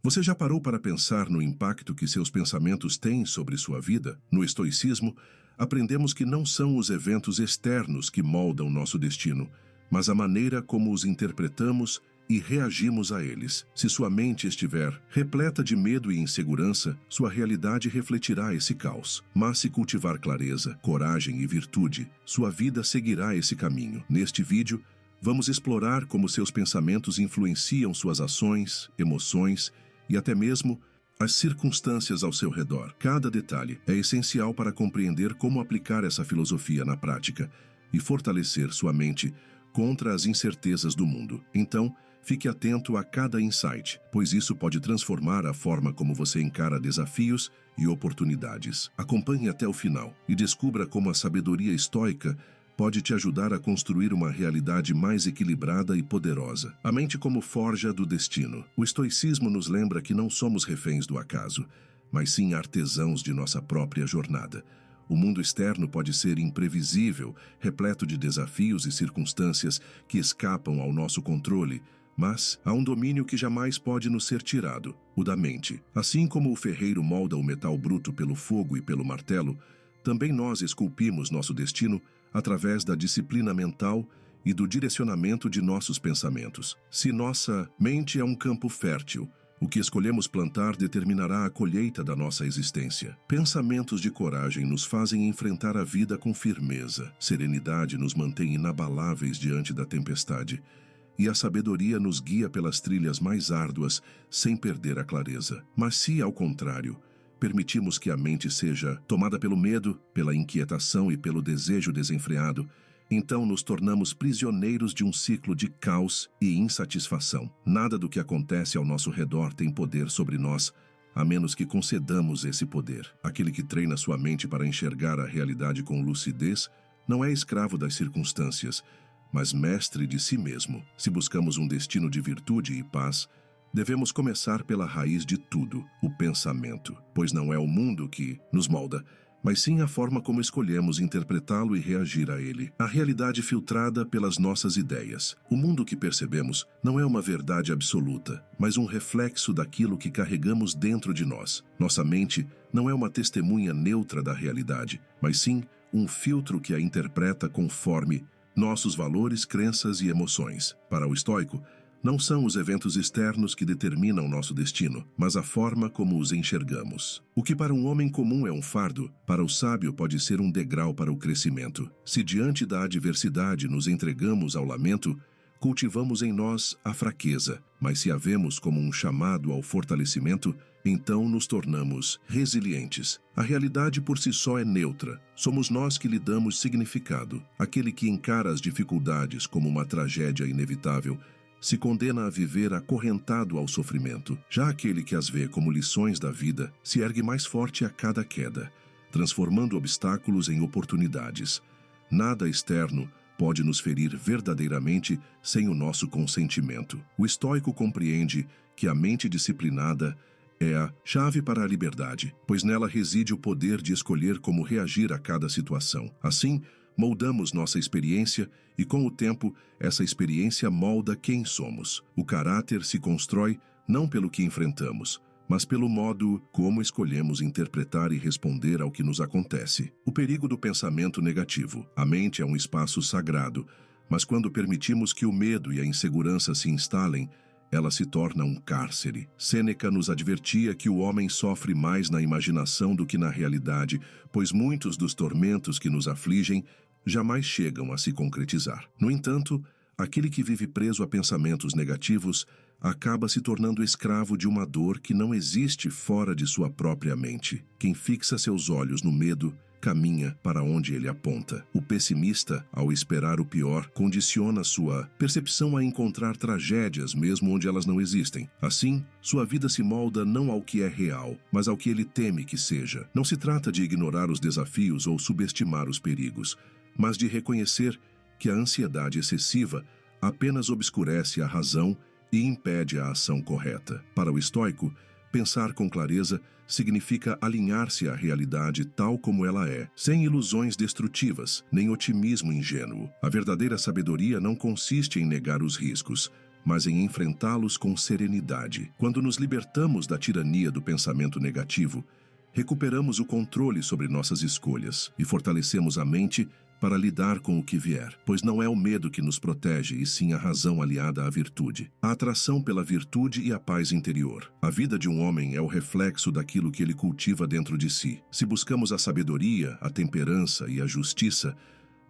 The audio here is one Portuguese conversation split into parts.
Você já parou para pensar no impacto que seus pensamentos têm sobre sua vida? No estoicismo, aprendemos que não são os eventos externos que moldam nosso destino, mas a maneira como os interpretamos e reagimos a eles. Se sua mente estiver repleta de medo e insegurança, sua realidade refletirá esse caos. Mas se cultivar clareza, coragem e virtude, sua vida seguirá esse caminho. Neste vídeo, vamos explorar como seus pensamentos influenciam suas ações, emoções e até mesmo as circunstâncias ao seu redor. Cada detalhe é essencial para compreender como aplicar essa filosofia na prática e fortalecer sua mente contra as incertezas do mundo. Então, fique atento a cada insight, pois isso pode transformar a forma como você encara desafios e oportunidades. Acompanhe até o final e descubra como a sabedoria estoica pode te ajudar a construir uma realidade mais equilibrada e poderosa. A mente como forja do destino. O estoicismo nos lembra que não somos reféns do acaso, mas sim artesãos de nossa própria jornada. O mundo externo pode ser imprevisível, repleto de desafios e circunstâncias que escapam ao nosso controle, mas há um domínio que jamais pode nos ser tirado, o da mente. Assim como o ferreiro molda o metal bruto pelo fogo e pelo martelo, também nós esculpimos nosso destino através da disciplina mental e do direcionamento de nossos pensamentos. Se nossa mente é um campo fértil, o que escolhemos plantar determinará a colheita da nossa existência. Pensamentos de coragem nos fazem enfrentar a vida com firmeza. Serenidade nos mantém inabaláveis diante da tempestade. E a sabedoria nos guia pelas trilhas mais árduas, sem perder a clareza. Mas se, ao contrário, permitimos que a mente seja tomada pelo medo, pela inquietação e pelo desejo desenfreado, então nos tornamos prisioneiros de um ciclo de caos e insatisfação. Nada do que acontece ao nosso redor tem poder sobre nós, a menos que concedamos esse poder. Aquele que treina sua mente para enxergar a realidade com lucidez não é escravo das circunstâncias, mas mestre de si mesmo. Se buscamos um destino de virtude e paz, devemos começar pela raiz de tudo, o pensamento, pois não é o mundo que nos molda, mas sim a forma como escolhemos interpretá-lo e reagir a ele. A realidade filtrada pelas nossas ideias. O mundo que percebemos não é uma verdade absoluta, mas um reflexo daquilo que carregamos dentro de nós. Nossa mente não é uma testemunha neutra da realidade, mas sim um filtro que a interpreta conforme nossos valores, crenças e emoções. Para o estoico, não são os eventos externos que determinam nosso destino, mas a forma como os enxergamos. O que para um homem comum é um fardo, para o sábio pode ser um degrau para o crescimento. Se diante da adversidade nos entregamos ao lamento, cultivamos em nós a fraqueza, mas se a vemos como um chamado ao fortalecimento, então nos tornamos resilientes. A realidade por si só é neutra. Somos nós que lhe damos significado. Aquele que encara as dificuldades como uma tragédia inevitável se condena a viver acorrentado ao sofrimento. Já aquele que as vê como lições da vida se ergue mais forte a cada queda, transformando obstáculos em oportunidades. Nada externo pode nos ferir verdadeiramente sem o nosso consentimento. O estoico compreende que a mente disciplinada é a chave para a liberdade, pois nela reside o poder de escolher como reagir a cada situação. Assim, moldamos nossa experiência e, com o tempo, essa experiência molda quem somos. O caráter se constrói não pelo que enfrentamos, mas pelo modo como escolhemos interpretar e responder ao que nos acontece. O perigo do pensamento negativo. A mente é um espaço sagrado, mas quando permitimos que o medo e a insegurança se instalem, ela se torna um cárcere. Sêneca nos advertia que o homem sofre mais na imaginação do que na realidade, pois muitos dos tormentos que nos afligem jamais chegam a se concretizar. No entanto, aquele que vive preso a pensamentos negativos acaba se tornando escravo de uma dor que não existe fora de sua própria mente. Quem fixa seus olhos no medo caminha para onde ele aponta. O pessimista, ao esperar o pior, condiciona sua percepção a encontrar tragédias mesmo onde elas não existem. Assim, sua vida se molda não ao que é real, mas ao que ele teme que seja. Não se trata de ignorar os desafios ou subestimar os perigos, mas de reconhecer que a ansiedade excessiva apenas obscurece a razão e impede a ação correta. Para o estoico, pensar com clareza significa alinhar-se à realidade tal como ela é, sem ilusões destrutivas, nem otimismo ingênuo. A verdadeira sabedoria não consiste em negar os riscos, mas em enfrentá-los com serenidade. Quando nos libertamos da tirania do pensamento negativo, recuperamos o controle sobre nossas escolhas e fortalecemos a mente para lidar com o que vier, pois não é o medo que nos protege, e sim a razão aliada à virtude. A atração pela virtude e a paz interior. A vida de um homem é o reflexo daquilo que ele cultiva dentro de si. Se buscamos a sabedoria, a temperança e a justiça,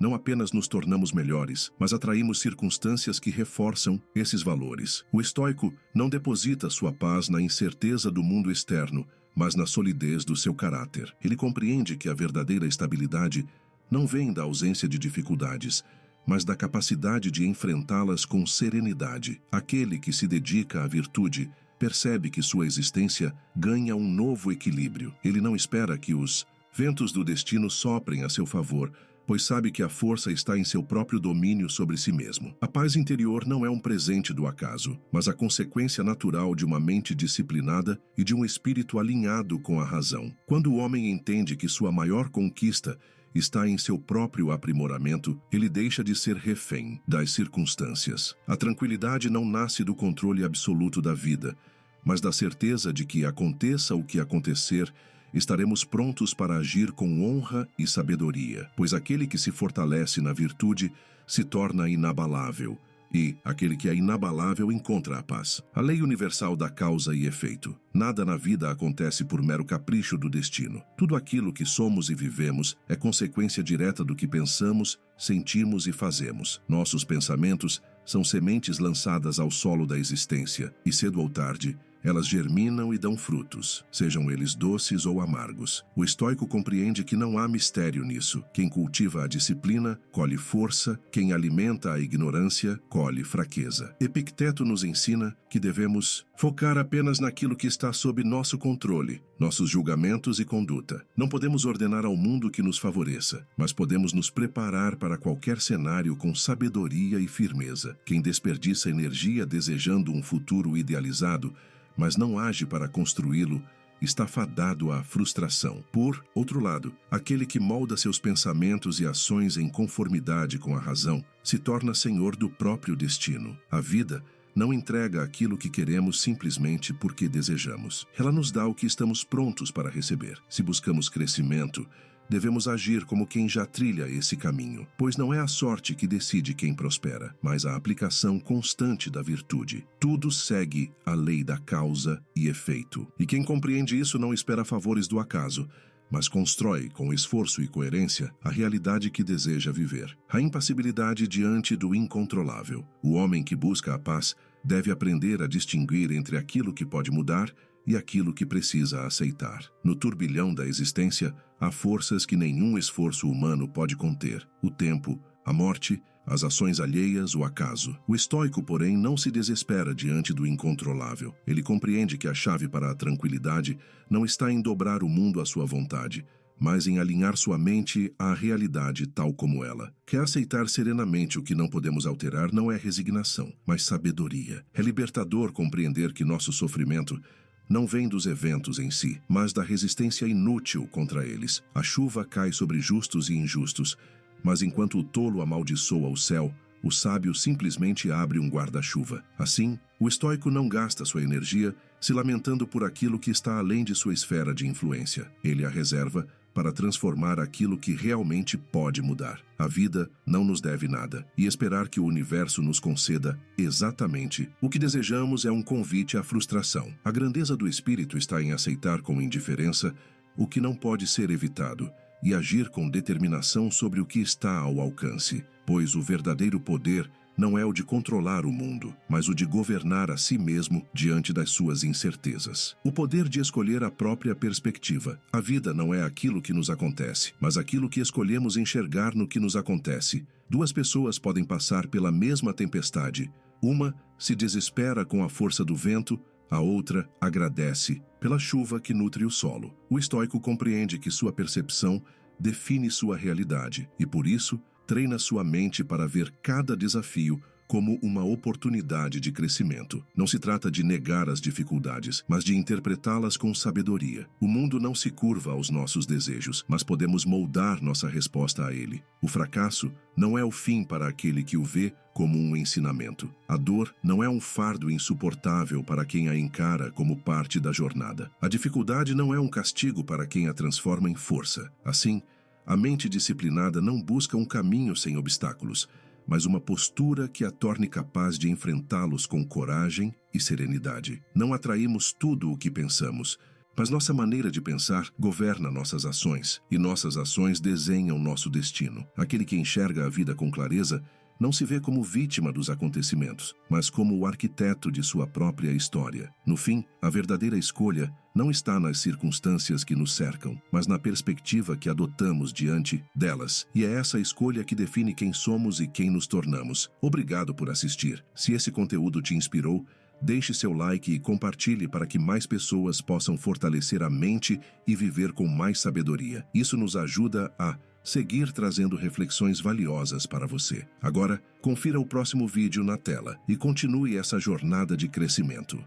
não apenas nos tornamos melhores, mas atraímos circunstâncias que reforçam esses valores. O estoico não deposita sua paz na incerteza do mundo externo, mas na solidez do seu caráter. Ele compreende que a verdadeira estabilidade não vem da ausência de dificuldades, mas da capacidade de enfrentá-las com serenidade. Aquele que se dedica à virtude percebe que sua existência ganha um novo equilíbrio. Ele não espera que os ventos do destino soprem a seu favor, pois sabe que a força está em seu próprio domínio sobre si mesmo. A paz interior não é um presente do acaso, mas a consequência natural de uma mente disciplinada e de um espírito alinhado com a razão. Quando o homem entende que sua maior conquista está em seu próprio aprimoramento, ele deixa de ser refém das circunstâncias. A tranquilidade não nasce do controle absoluto da vida, mas da certeza de que, aconteça o que acontecer, estaremos prontos para agir com honra e sabedoria, pois aquele que se fortalece na virtude se torna inabalável, e aquele que é inabalável encontra a paz. A lei universal da causa e efeito. Nada na vida acontece por mero capricho do destino. Tudo aquilo que somos e vivemos é consequência direta do que pensamos, sentimos e fazemos. Nossos pensamentos são sementes lançadas ao solo da existência, e cedo ou tarde, elas germinam e dão frutos, sejam eles doces ou amargos. O estoico compreende que não há mistério nisso. Quem cultiva a disciplina, colhe força. Quem alimenta a ignorância, colhe fraqueza. Epicteto nos ensina que devemos focar apenas naquilo que está sob nosso controle, nossos julgamentos e conduta. Não podemos ordenar ao mundo que nos favoreça, mas podemos nos preparar para qualquer cenário com sabedoria e firmeza. Quem desperdiça energia desejando um futuro idealizado, mas não age para construí-lo, está fadado à frustração. Por outro lado, aquele que molda seus pensamentos e ações em conformidade com a razão se torna senhor do próprio destino. A vida não entrega aquilo que queremos simplesmente porque desejamos. Ela nos dá o que estamos prontos para receber. Se buscamos crescimento, devemos agir como quem já trilha esse caminho, pois não é a sorte que decide quem prospera, mas a aplicação constante da virtude. Tudo segue a lei da causa e efeito. E quem compreende isso não espera favores do acaso, mas constrói, com esforço e coerência, a realidade que deseja viver. A impassibilidade diante do incontrolável. O homem que busca a paz deve aprender a distinguir entre aquilo que pode mudar e aquilo que precisa aceitar. No turbilhão da existência, há forças que nenhum esforço humano pode conter: o tempo, a morte, as ações alheias, o acaso. O estoico, porém, não se desespera diante do incontrolável. Ele compreende que a chave para a tranquilidade não está em dobrar o mundo à sua vontade, mas em alinhar sua mente à realidade tal como ela. Que aceitar serenamente o que não podemos alterar não é resignação, mas sabedoria. É libertador compreender que nosso sofrimento não vem dos eventos em si, mas da resistência inútil contra eles. A chuva cai sobre justos e injustos, mas enquanto o tolo amaldiçoa o céu, o sábio simplesmente abre um guarda-chuva. Assim, o estoico não gasta sua energia se lamentando por aquilo que está além de sua esfera de influência. Ele a reserva para transformar aquilo que realmente pode mudar. A vida não nos deve nada, e esperar que o universo nos conceda exatamente o que desejamos é um convite à frustração. A grandeza do espírito está em aceitar com indiferença o que não pode ser evitado e agir com determinação sobre o que está ao alcance, pois o verdadeiro poder não é o de controlar o mundo, mas o de governar a si mesmo diante das suas incertezas. O poder de escolher a própria perspectiva. A vida não é aquilo que nos acontece, mas aquilo que escolhemos enxergar no que nos acontece. Duas pessoas podem passar pela mesma tempestade. Uma se desespera com a força do vento, a outra agradece pela chuva que nutre o solo. O estoico compreende que sua percepção define sua realidade e, por isso, treina sua mente para ver cada desafio como uma oportunidade de crescimento. Não se trata de negar as dificuldades, mas de interpretá-las com sabedoria. O mundo não se curva aos nossos desejos, mas podemos moldar nossa resposta a ele. O fracasso não é o fim para aquele que o vê como um ensinamento. A dor não é um fardo insuportável para quem a encara como parte da jornada. A dificuldade não é um castigo para quem a transforma em força. Assim, a mente disciplinada não busca um caminho sem obstáculos, mas uma postura que a torne capaz de enfrentá-los com coragem e serenidade. Não atraímos tudo o que pensamos, mas nossa maneira de pensar governa nossas ações, e nossas ações desenham nosso destino. Aquele que enxerga a vida com clareza não se vê como vítima dos acontecimentos, mas como o arquiteto de sua própria história. No fim, a verdadeira escolha não está nas circunstâncias que nos cercam, mas na perspectiva que adotamos diante delas. E é essa escolha que define quem somos e quem nos tornamos. Obrigado por assistir. Se esse conteúdo te inspirou, deixe seu like e compartilhe para que mais pessoas possam fortalecer a mente e viver com mais sabedoria. Isso nos ajuda a seguir trazendo reflexões valiosas para você. Agora, confira o próximo vídeo na tela e continue essa jornada de crescimento.